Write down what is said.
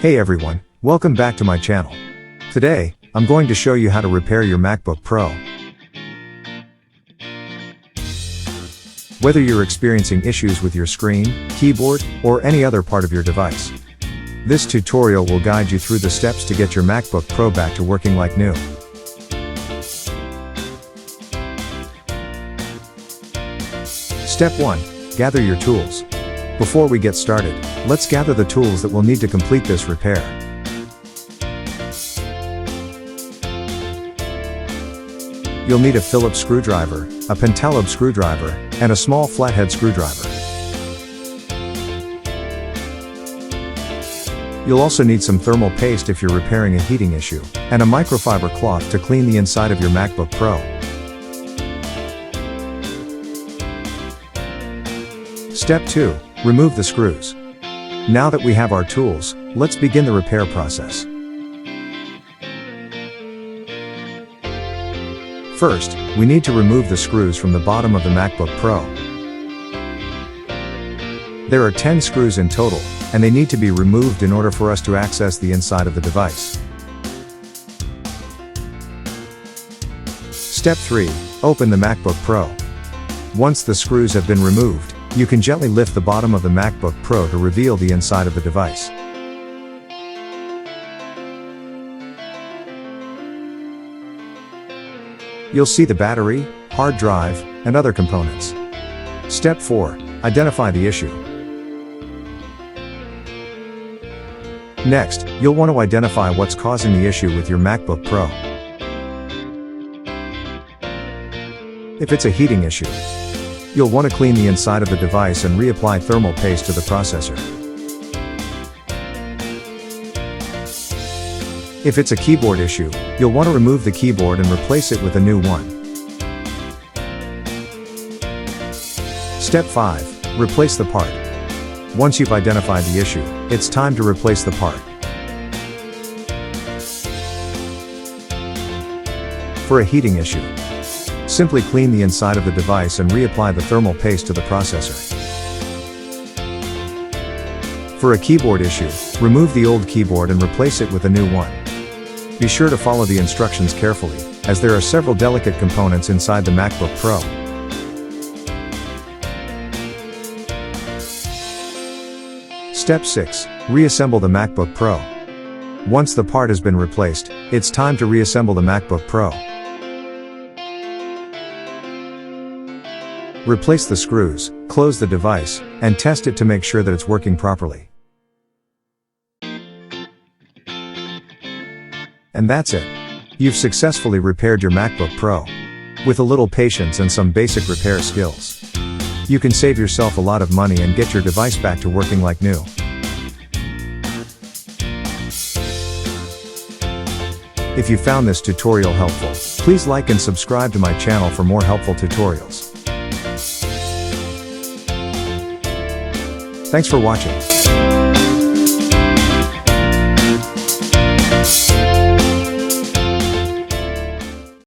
Hey everyone, welcome back to my channel. Today, I'm going to show you how to repair your MacBook Pro. Whether you're experiencing issues with your screen, keyboard, or any other part of your device, this tutorial will guide you through the steps to get your MacBook Pro back to working like new. Step 1. Gather your tools. Before we get started, let's gather the tools that we'll need to complete this repair. You'll need a Phillips screwdriver, a pentalobe screwdriver, and a small flathead screwdriver. You'll also need some thermal paste if you're repairing a heating issue, and a microfiber cloth to clean the inside of your MacBook Pro. Step 2. Remove the screws. Now that we have our tools, let's begin the repair process. First, we need to remove the screws from the bottom of the MacBook Pro. There are 10 screws in total, and they need to be removed in order for us to access the inside of the device. Step 3. Open the MacBook Pro. Once the screws have been removed, you can gently lift the bottom of the MacBook Pro to reveal the inside of the device. You'll see the battery, hard drive, and other components. Step 4. Identify the issue. Next, you'll want to identify what's causing the issue with your MacBook Pro. If it's a heating issue, you'll want to clean the inside of the device and reapply thermal paste to the processor. If it's a keyboard issue, you'll want to remove the keyboard and replace it with a new one. Step 5. Replace the part. Once you've identified the issue, it's time to replace the part. For a heating issue, simply clean the inside of the device and reapply the thermal paste to the processor. For a keyboard issue, remove the old keyboard and replace it with a new one. Be sure to follow the instructions carefully, as there are several delicate components inside the MacBook Pro. Step 6. Reassemble the MacBook Pro. Once the part has been replaced, it's time to reassemble the MacBook Pro. Replace the screws, close the device, and test it to make sure that it's working properly. And that's it. You've successfully repaired your MacBook Pro. With a little patience and some basic repair skills, you can save yourself a lot of money and get your device back to working like new. If you found this tutorial helpful, please like and subscribe to my channel for more helpful tutorials. Thanks for watching.